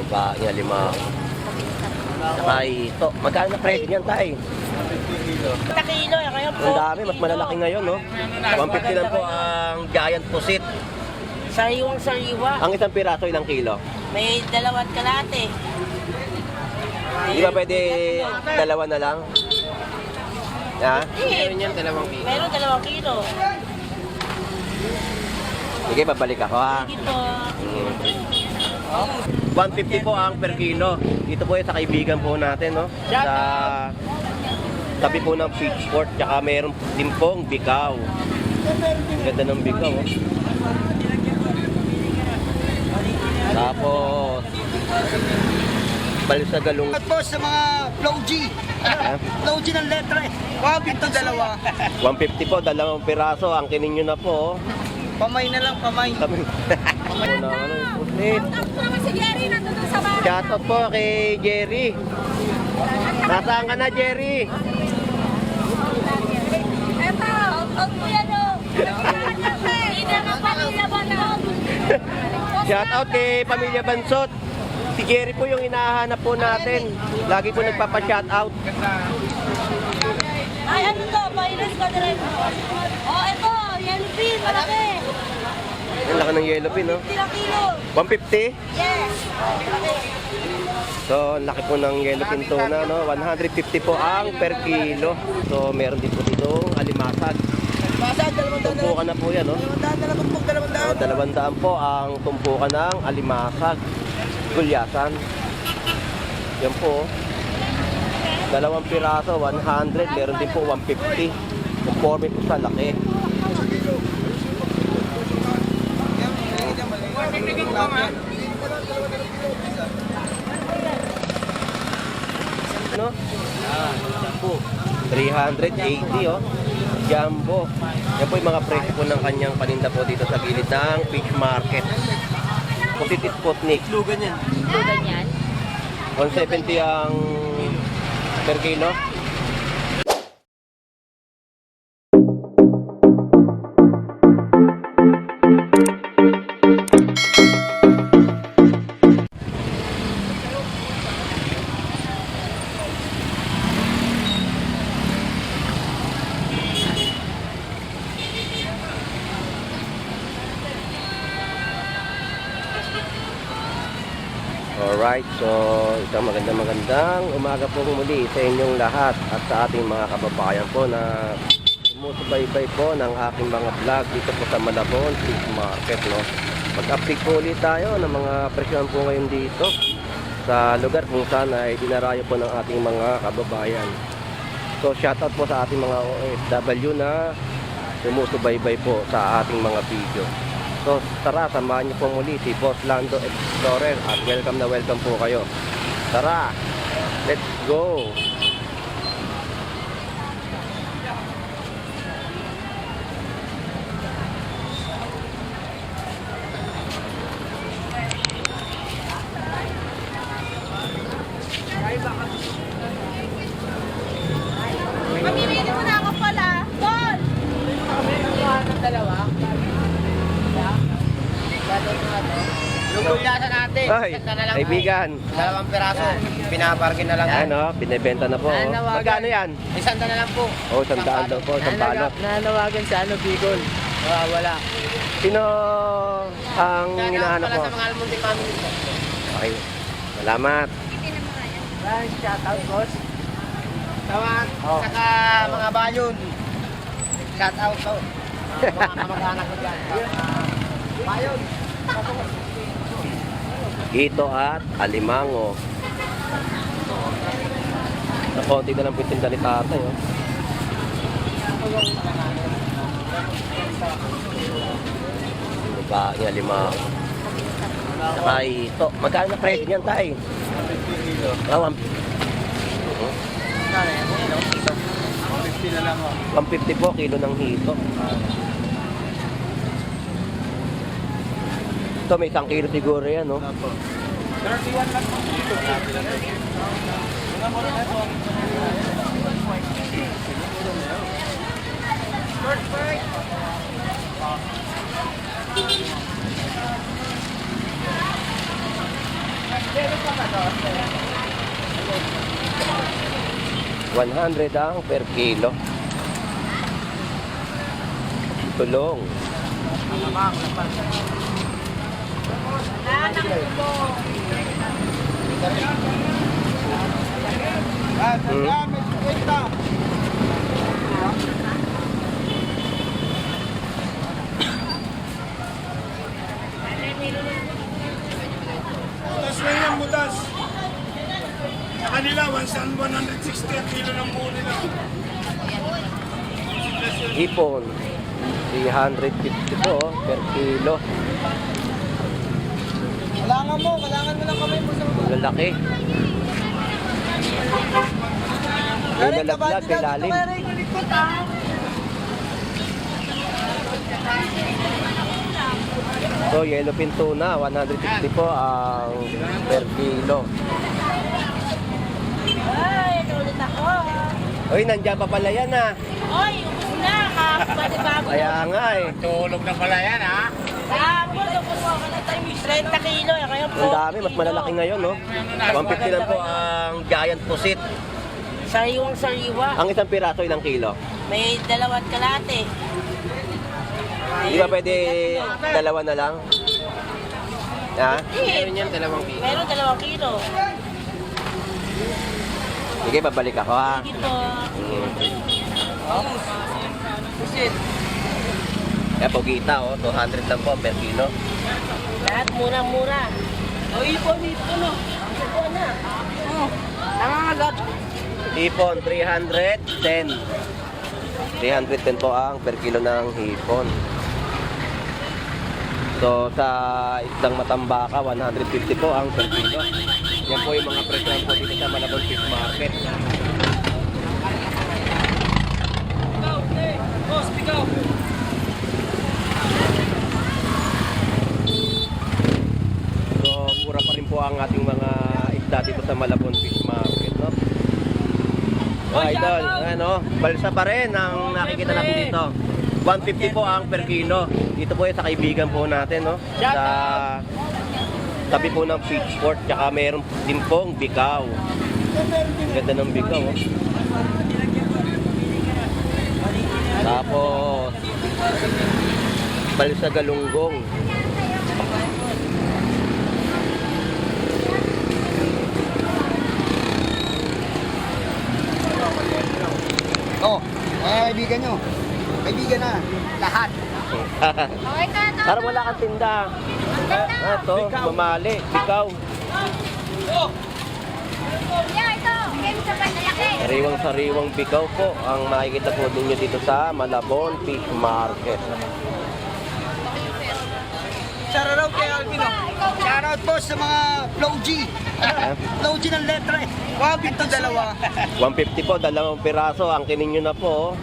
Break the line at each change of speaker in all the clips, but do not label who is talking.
Ba, yung alimango. Saka ito. Magkano na presyo niyan, tay?
Kilo, kaya po.
Ang dami, mas malalaki ngayon, no? 150 lang po ang giant pusit.
Sariwang sariwa.
Ang isang piraso, ilang kilo?
May 2 kalate.
Di ba pwede dalawa na lang? Ha?
Meron yan 2 kilo. Meron 2 kilo.
Sige, babalik ako, ha?
Sige po.
150 po ang per kilo. Dito po yung sa kaibigan po natin, no? Sa tabi po ng Pitchfork, tsaka meron din pong bikaw. Ganda ng bikaw, oh. Tapos balik sa galong.
At po sa mga flow G. Flow G ng letra eh. Ito dalawa.
150 po, 2 piraso. Ang kinin nyo na po, oh.
Pamay na lang, pamay.
Sabi na, pusit.
Si Jerry nandun sa bahay.
Shoutout po kay Jerry. Nasaan ka na, Jerry?
Eto, out mo yan o. Hindi na pamilya ba na?
Shoutout kay Pamilya Bansot. Si Jerry po yung hinahanap po natin. Lagi po nagpapa-shoutout.
Ay, ano to? Pailas ka direct. Oh, eto, yellow pin, malaki.
Ang laki ng yellow pin, no?
50 kilo.
150?
Yes.
So, ang laki po ng yellow pin tuna, no? 150 po ang per kilo. So, meron din po dito alimasag.
Basa, 200
Tumpukan na po yan, no?
200 na lang po, 200.
200 po ang tumpukan ng alimasag. Gulyasan. Yan po. 2 piraso, 100. Meron din po 150. Conforme po sa laki. Ano? Jumbo. 380, oh. Jumbo. Yan po yung mga presyo po ng kanyang paninda po dito sa gilid ng fish market. Pusit Sputnik.
Lugan yan.
Lugan yan.
170 ang per kilo. Alright, so isang magandang umaga po muli sa inyong lahat at sa ating mga kababayan po na sumusubaybay po ng aking mga vlog dito po sa Malabon Fish Market, no? Mag-update po ulit tayo ng mga presyon po ngayon dito sa lugar kung saan ay dinarayo po ng ating mga kababayan. So shoutout po sa ating mga OFW na sumusubaybay po sa ating mga video. So tara, samahan niyo po muli si Boss Lando Explorer at welcome na welcome po kayo. Tara, let's go!
Mamimili mo na ako pala. Tol!
Yung gulyasan natin.
Ay, kaibigan.
2 piraso. Pinaparkin na lang.
Yan, no? Binibenta na po. Oh. Magkano yan?
100 na lang po.
Oh, 100 daw po, 1 balot.
Nanawagan sa ano, Bicol. Wala.
Sino ang hinahanap mo?
Sa mga Almonte family po.
Okay, salamat.
Shout out, boss. Tawag. Saka mga bayon. Shout out po. Mga kamag-anak ko dyan. Bayon.
Ito at alimango. Na konti na lang po yung tinda ni tatay, oh. Ano ba yung alimango? Saka ito. Magkano na presyo niyan, tay?
50 na lang,
150 po, kilo ng hito. Ito, may 1 kilo siguro yan, no?
31 lang po.
$100 ang per kilo. Tulong.
Butas na yan, butas. Sa kanila, 160 ang kilo ng buo nila.
Hipon. 350 po per kilo.
Kailangan mo lang kamay mo sa mga.
Lalaki. May nalaglag kay lalim. So, yellowfin tuna, 150 po ang per kilo.
Ay, ito ulit ako.
Uy, nandiyan pa pala yan ah.
Oy, ubus na. Bago
Kaya nga eh.
Tulog na pala yan, ha?
ubus mo ka na tayo. 30 kilo. Kaya po.
Ang dami, mas malalaki ngayon, no? 150 lang po ang giant pusit.
Sariwang sariwa.
Ang isang piraso, ilang kilo?
May 2 kalate.
Di ba pwede dalawa na lang? Ha?
Meron yan 2 kilo. Meron 2 kilo.
Sige, babalik ako ha.
Sige po.
Kaya pogita, oh, 200 lang po per kilo.
Lahat mura-mura. O, ipon, no? Ipon na. Nangangagat.
Hipon, 310. 310 po ang per kilo ng hipon. So, sa isdang matambaka, 150 po ang per kilo. Yan po yung mga presyo po dito sa Malabon Fish Market. So, mura pa rin po ang ating mga isda dito sa Malabon Fish Market, no? So, idol, ano, balsa pa rin ang nakikita natin dito. 150 po ang per kilo. Dito po yung sa kaibigan po natin, no? Sa tabi po ng fish port, tsaka meron din pong bikaw. Ganda ng bikaw, oh. Tapos, balsa galunggong.
Oh, mga kaibigan nyo. Kaibigan na. Lahat.
Okay ka na.
Parang wala kang tinda. Ito, mamali, bikaw.
Yeah, ito. Game sa panlalaki.
Sariwang-sariwang bikaw po ang makikita po ninyo dito sa Malabon Fish Market.
Shoutout kay Alvino. Shoutout po sa mga Flow G. Flow G ng letra eh. 150
150 po, 2 piraso. Ang kinin nyo na po.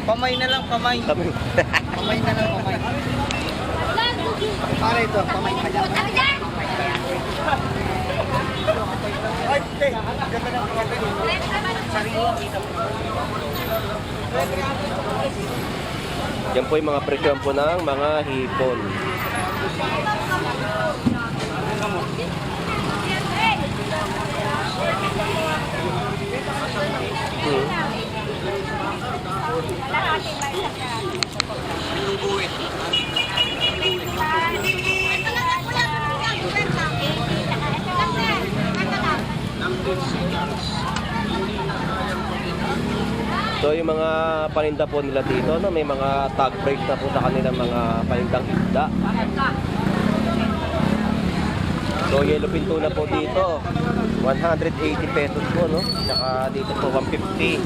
Pamay na lang, pamay. Pamay na lang, pamay. Para ito, pamay pa dyan.
Sabi dyan.
Ay, te. Ganda na ang ganda dito.
Yan po yung mga presyo po ng mga hipon. So yung mga paninda po nila dito, no, may mga tag price na po sa kanilang mga panindang isda. So yellowfin tuna po dito, 180 pesos po, no? Tsaka dito po 150.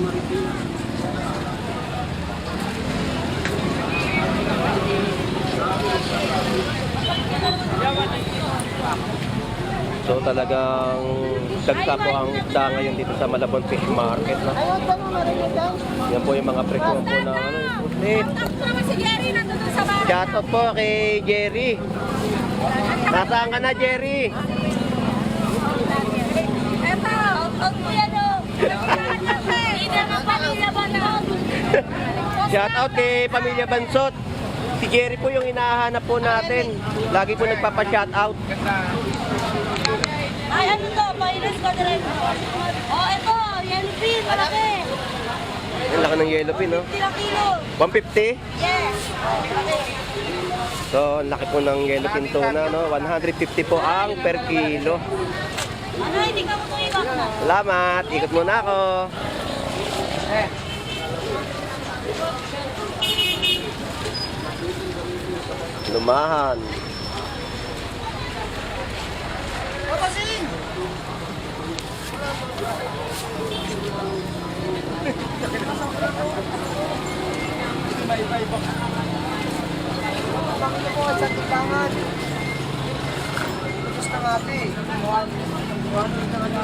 So talagang dagsa po ang isda ngayon dito sa Malabon Fish Market, no? Yan po yung mga presyo po ng ano, pusit.
Out naman si Jerry nandun sa bahay.
Shout out po kay Jerry. Nasaan ka na, Jerry?
Eto, out mo yan o. Hindi na pamilya ba na?
Shout out kay Pamilya Bansot. Si Jerry po yung hinahanap po natin. Lagi po nagpapa-shout out.
Ay,
Oh, ito, yellow pin, malaki.
Ang laki ng yellow pin, no?
50 na kilo.
150?
Yes.
So, ang laki po ng yellow pin tuna, no? 150 po ang per kilo.
Ano, hindi ka mo ito ibak na.
Salamat! Ikot muna ako. Lumahan.
Papasin! Bakit po sa tipangan? Gusto ng ate. Mukhang na nga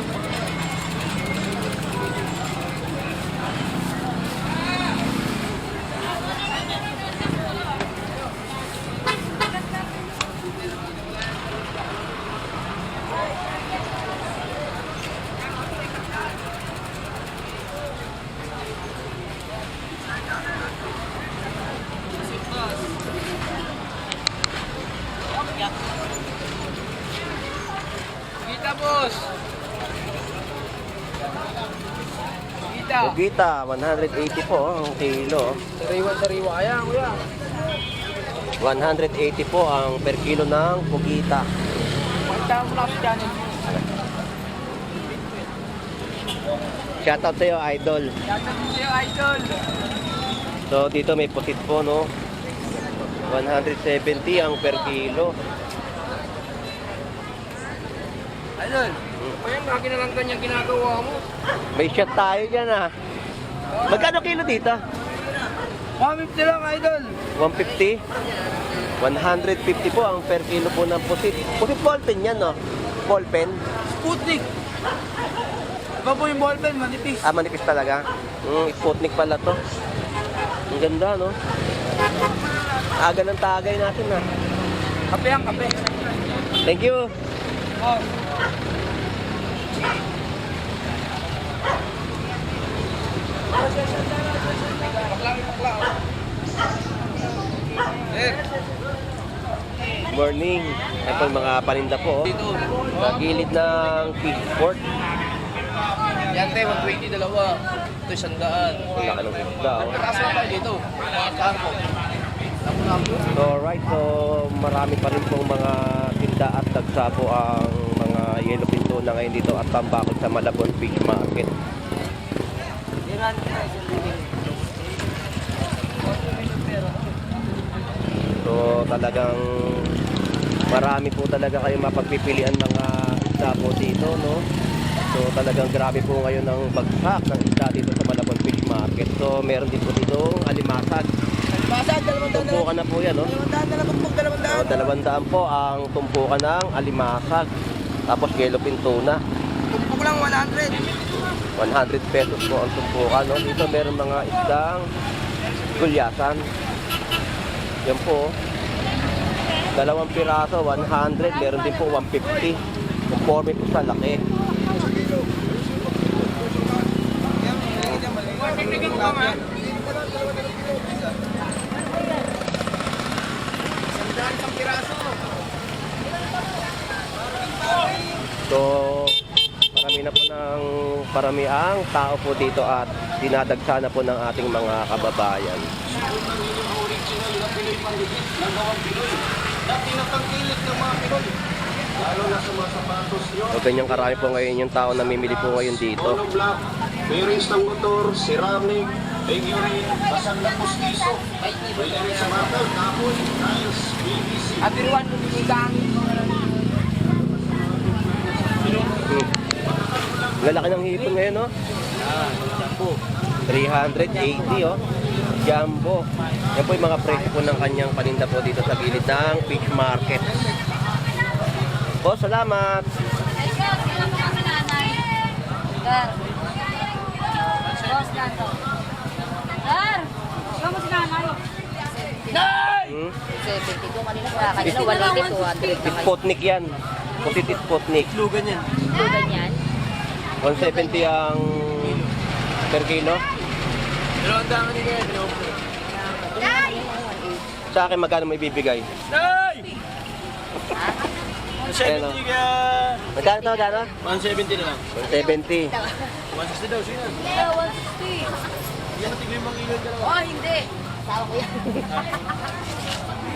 Kita, boss! Kita!
Bugita, 180 po ang kilo.
Sariwa-sariwa. Ayan, kuya.
180 po ang per kilo ng bugita.
Pagka mo lang sa channel mo.
Shoutout sa'yo, idol.
Yatag mo sa'yo, idol.
So, dito may pusit po, no? 170 ang per kilo.
Idol, pa yan, laki na lang kanyang ginagawa mo.
May shot tayo dyan, ah. Magkano kilo dito?
150 lang, idol.
150? 150 po ang per kilo po ng pusit. Pusit ballpen yan, no? Ballpen.
Sputnik. Iba po yung ballpen, manipis.
Ah, manipis talaga. Sputnik pala to. Ang ganda, no? Aga ng tagay natin, ah.
Kape yan, kape.
Thank you.
Oh.
Morning. Ito yung mga paninda po, oh. Sa gilid ng fish port.
Yan, te, 120 dalawa. Ito, 100.
Ang laki ng isda, oh.
Kaso pa dito. Kampo.
So, right, so marami pa rin pong mga tinda at dagsa po ang mga yellow pinto na ngayon dito at tambakol sa Malabon Fish Market. So, talagang marami po talaga kayo mapagpipilian mga isda po dito, no? So, talagang grabe po ngayon ang bagsak ng isda dito sa Malabon Fish Market. So, meron din po dito alimasag.
Basa, 200
Tumpukan na po yan, no?
200 na lang pag 200.
200 po ang tumpukan ng alimasag. Tapos yellow pin tuna.
Tumpok lang 100.
100 pesos po ang tumpukan, no? Dito meron mga isdang gulyasan. Yan po. 2 piraso, 100. Meron din po 150. Conforme po sa laki. So, marami na po ng parami ang tao po dito at dinadagsa na po ng ating mga kababayan. So, ganyang karami po ngayon yung tao na namimili po ngayon dito.
Monoblock, bearings ng motor, ceramic, figurine, basag na pustiso, may rin sa metal, kahoy, tiles, PVC.
Abiruan mo binigang.
Lalaki ng hipon ngayon, no? 380, oh. Jumbo. Yan po yung mga presyo po ng kanyang paninda po dito sa gilid ng fish market. Po, salamat.
Ay, sir, sino mo ang nanay? Sir. Boss na to. Sir, sino mo si nanay?
Hmm?
70 ko kanina sa kanina 180 200
Sputnik yan. Pusit Sputnik.
Lugan yan.
Lugan yan.
170 ang per kilo.
Pero ang dami nila yan.
Sa akin, magkano may bibigay?
Nay!
Ayan, oh.
kaya...
Magkano to, magkano?
170 na lang.
170.
160 daw, sige na.
Yeah, 160.
Yan ang tignan yung mga ilog ka
Oh, hindi. Sawa ko yan.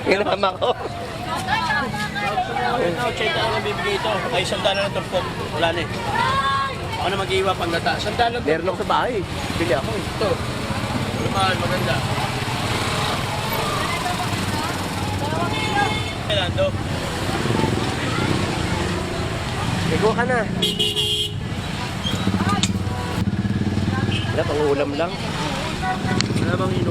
Kinama ko.
Ito, 80 na lang bibigay ito. Ay, $1 lang ito po. Wala na eh. Ako na mag-iwa pang gata. $1 lang ito.
Meron ako sa bahay. Bili ako eh.
Ito. Mahal, maganda. Kailan to?
Ligo ka na. Wala, pang ulam lang.
Wala bang inom?